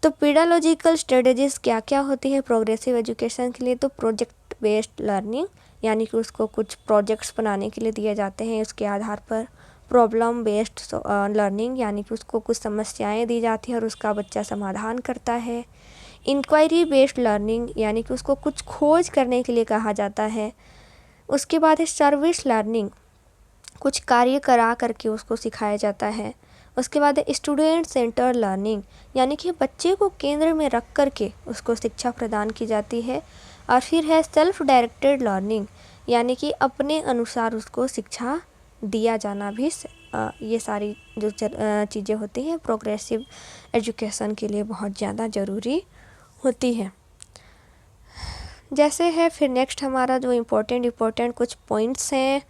तो पेडालॉजिकल स्ट्रेटजीज क्या क्या होती है प्रोग्रेसिव एजुकेशन के लिए? तो प्रोजेक्ट बेस्ड लर्निंग, यानी कि उसको कुछ प्रोजेक्ट्स बनाने के लिए दिए जाते हैं, उसके आधार पर प्रॉब्लम बेस्ड लर्निंग, यानी कि उसको कुछ समस्याएं दी जाती है और उसका बच्चा समाधान करता है। इंक्वायरी बेस्ड लर्निंग, यानी कि उसको कुछ खोज करने के लिए कहा जाता है। उसके बाद है सर्विस लर्निंग, कुछ कार्य करा करके उसको सिखाया जाता है। उसके बाद है स्टूडेंट सेंटर लर्निंग, यानी कि बच्चे को केंद्र में रख कर के उसको शिक्षा प्रदान की जाती है। और फिर है सेल्फ डायरेक्टेड लर्निंग, यानी कि अपने अनुसार उसको शिक्षा दिया जाना भी ये सारी जो चीज़ें होती हैं प्रोग्रेसिव एजुकेशन के लिए बहुत ज़्यादा ज़रूरी होती है। जैसे है फिर नेक्स्ट हमारा जो इम्पोर्टेंट कुछ पॉइंट्स हैं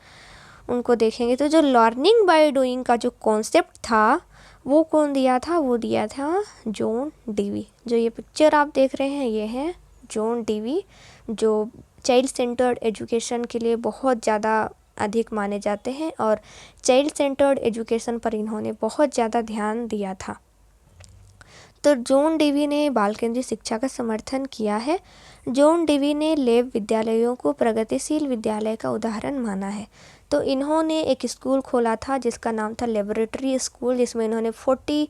उनको देखेंगे। तो जो लर्निंग बाय डूइंग का जो कॉन्सेप्ट था वो कौन दिया था? वो दिया था जॉन डीवी। जो ये पिक्चर आप देख रहे हैं ये है जॉन डीवी, जो चाइल्ड सेंटर्ड एजुकेशन के लिए बहुत ज़्यादा अधिक माने जाते हैं और चाइल्ड सेंटर्ड एजुकेशन पर इन्होंने बहुत ज़्यादा ध्यान दिया था। तो जॉन डीवी ने बाल केंद्रीय शिक्षा का समर्थन किया है। जॉन डीवी ने लैब विद्यालयों को प्रगतिशील विद्यालय का उदाहरण माना है। तो इन्होंने एक स्कूल खोला था जिसका नाम था लेबोरेटरी स्कूल, जिसमें इन्होंने 40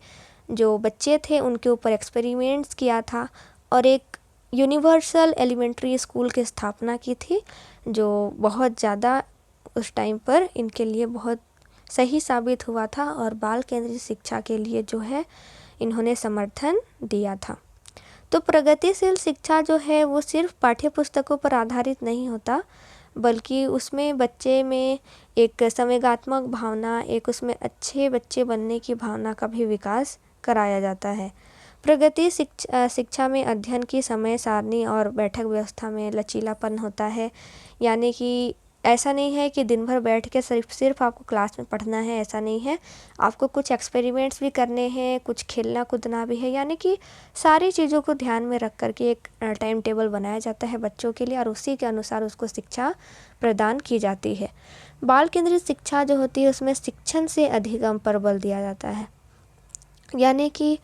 जो बच्चे थे उनके ऊपर एक्सपेरिमेंट्स किया था और एक यूनिवर्सल एलिमेंट्री स्कूल की स्थापना की थी, जो बहुत ज़्यादा उस टाइम पर इनके लिए बहुत सही साबित हुआ था और बाल केंद्रीय शिक्षा के लिए जो है इन्होंने समर्थन दिया था। तो प्रगतिशील शिक्षा जो है वो सिर्फ पाठ्य पुस्तकों पर आधारित नहीं होता, बल्कि उसमें बच्चे में एक संवेगात्मक भावना, एक उसमें अच्छे बच्चे बनने की भावना का भी विकास कराया जाता है। प्रगति शिक्षा में अध्ययन की समय सारणी और बैठक व्यवस्था में लचीलापन होता है, यानी कि ऐसा नहीं है कि दिन भर बैठ के सिर्फ आपको क्लास में पढ़ना है, ऐसा नहीं है। आपको कुछ एक्सपेरिमेंट्स भी करने हैं, कुछ खेलना कूदना भी है, यानी कि सारी चीज़ों को ध्यान में रख कर के एक टाइम टेबल बनाया जाता है बच्चों के लिए और उसी के अनुसार उसको शिक्षा प्रदान की जाती है। बाल केंद्रित शिक्षा जो होती है उसमें शिक्षण से अधिगम पर बल दिया जाता है, यानी कि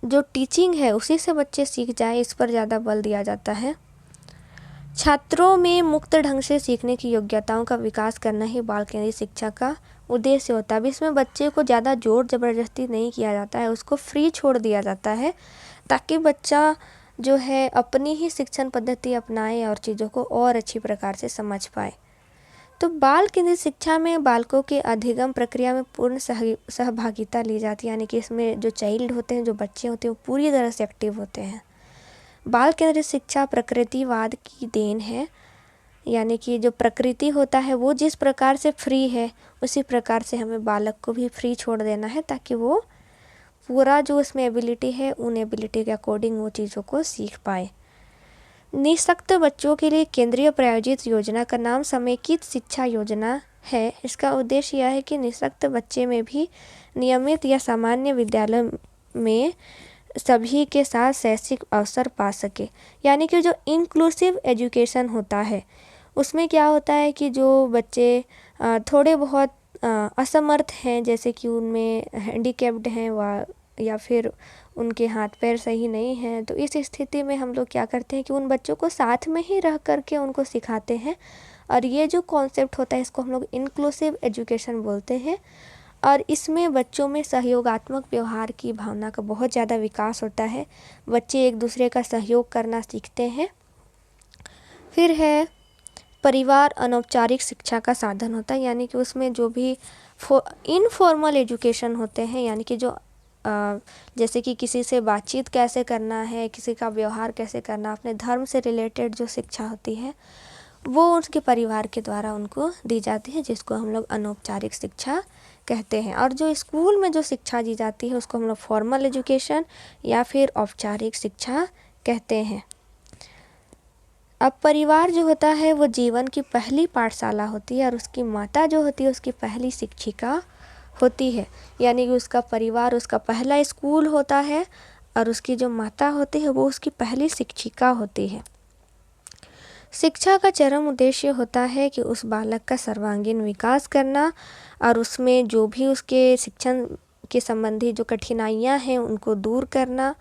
जो टीचिंग है उसी से बच्चे सीख जाए, इस पर ज़्यादा बल दिया जाता है। छात्रों में मुक्त ढंग से सीखने की योग्यताओं का विकास करना ही बाल केंद्रित शिक्षा का उद्देश्य होता है। अब इसमें बच्चे को ज़्यादा जोर ज़बरदस्ती नहीं किया जाता है, उसको फ्री छोड़ दिया जाता है ताकि बच्चा जो है अपनी ही शिक्षण पद्धति अपनाए और चीज़ों को और अच्छी प्रकार से समझ पाए। तो बाल केंद्रित शिक्षा में बालकों के अधिगम प्रक्रिया में पूर्ण सहभागिता ली जाती है, यानी कि इसमें जो चाइल्ड होते हैं, जो बच्चे होते हैं, वो पूरी तरह से एक्टिव होते हैं। बाल केंद्रित शिक्षा प्रकृतिवाद की देन है, यानी कि जो प्रकृति होता है वो जिस प्रकार से फ्री है उसी प्रकार से हमें बालक को भी फ्री छोड़ देना है, ताकि वो पूरा जो उसमें एबिलिटी है उन एबिलिटी के अकॉर्डिंग वो चीज़ों को सीख पाए। निःशक्त बच्चों के लिए केंद्रीय प्रायोजित योजना का नाम समेकित शिक्षा योजना है। इसका उद्देश्य यह है कि निःशक्त बच्चे में भी नियमित या सामान्य विद्यालय में सभी के साथ शैक्षिक अवसर पा सके, यानी कि जो इंक्लूसिव एजुकेशन होता है उसमें क्या होता है कि जो बच्चे थोड़े बहुत असमर्थ हैं, जैसे कि उनमें हैंडीकैप्ड हैं या फिर उनके हाथ पैर सही नहीं हैं, तो इस स्थिति में हम लोग क्या करते हैं कि उन बच्चों को साथ में ही रह करके उनको सिखाते हैं। और ये जो कॉन्सेप्ट होता है इसको हम लोग इंक्लूसिव एजुकेशन बोलते हैं। और इसमें बच्चों में सहयोगात्मक व्यवहार की भावना का बहुत ज़्यादा विकास होता है। बच्चे एक दूसरे का सहयोग करना सीखते हैं। फिर है परिवार अनौपचारिक शिक्षा का साधन होता है, यानी कि उसमें जो भी इनफॉर्मल एजुकेशन होते हैं, यानी कि जो जैसे कि किसी से बातचीत कैसे करना है, किसी का व्यवहार कैसे करना, अपने धर्म से रिलेटेड जो शिक्षा होती है वो उसके परिवार के द्वारा उनको दी जाती है, जिसको हम लोग अनौपचारिक शिक्षा कहते हैं। और जो स्कूल में जो शिक्षा दी जाती है उसको हम लोग फॉर्मल एजुकेशन या फिर औपचारिक शिक्षा कहते हैं। अब परिवार जो होता है वो जीवन की पहली पाठशाला होती है और उसकी माता जो होती है उसकी पहली शिक्षिका होती है, यानी कि उसका परिवार उसका पहला स्कूल होता है और उसकी जो माता होती है वो उसकी पहली शिक्षिका होती है। शिक्षा का चरम उद्देश्य होता है कि उस बालक का सर्वांगीण विकास करना और उसमें जो भी उसके शिक्षण के संबंधी जो कठिनाइयाँ हैं उनको दूर करना,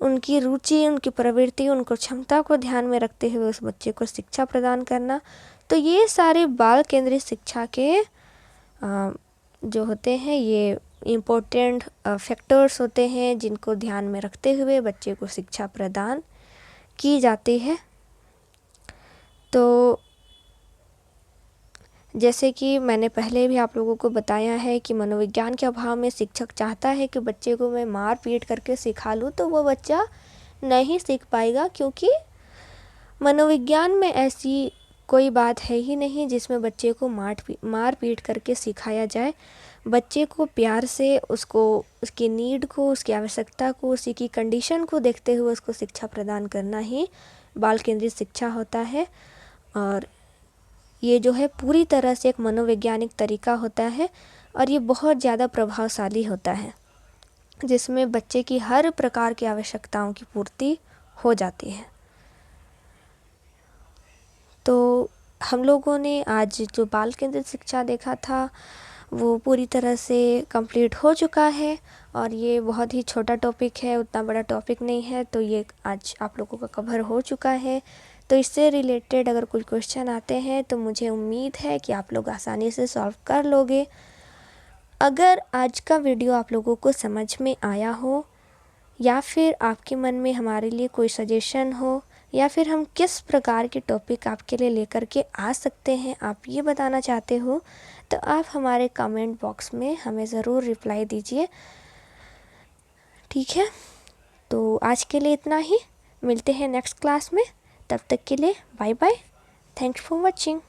उनकी रुचि, उनकी प्रवृत्ति, उनको क्षमता को ध्यान में रखते हुए उस बच्चे को शिक्षा प्रदान करना। तो ये सारे बाल केंद्रित शिक्षा के जो होते हैं ये इम्पोर्टेंट फैक्टर्स होते हैं जिनको ध्यान में रखते हुए बच्चे को शिक्षा प्रदान की जाती है। तो जैसे कि मैंने पहले भी आप लोगों को बताया है कि मनोविज्ञान के अभाव में शिक्षक चाहता है कि बच्चे को मैं मार पीट करके सिखा लूँ, तो वो बच्चा नहीं सीख पाएगा, क्योंकि मनोविज्ञान में ऐसी कोई बात है ही नहीं जिसमें बच्चे को मार पीट करके सिखाया जाए। बच्चे को प्यार से उसको उसकी नीड को, उसकी आवश्यकता को, उसी की कंडीशन को देखते हुए उसको शिक्षा प्रदान करना ही बाल केंद्रित शिक्षा होता है। और ये जो है पूरी तरह से एक मनोवैज्ञानिक तरीका होता है और ये बहुत ज़्यादा प्रभावशाली होता है, जिसमें बच्चे की हर प्रकार की आवश्यकताओं की पूर्ति हो जाती है। तो हम लोगों ने आज जो बाल केंद्रित शिक्षा देखा था वो पूरी तरह से कंप्लीट हो चुका है और ये बहुत ही छोटा टॉपिक है, उतना बड़ा टॉपिक नहीं है, तो ये आज आप लोगों का कवर हो चुका है। तो इससे रिलेटेड अगर कोई क्वेश्चन आते हैं तो मुझे उम्मीद है कि आप लोग आसानी से सॉल्व कर लोगे। अगर आज का वीडियो आप लोगों को समझ में आया हो या फिर आपके मन में हमारे लिए कोई सजेशन हो या फिर हम किस प्रकार के टॉपिक आपके लिए लेकर के आ सकते हैं, आप ये बताना चाहते हो, तो आप हमारे कमेंट बॉक्स में हमें ज़रूर रिप्लाई दीजिए। ठीक है, तो आज के लिए इतना ही। मिलते हैं नेक्स्ट क्लास में, तब तक के लिए bye bye. Thanks for watching.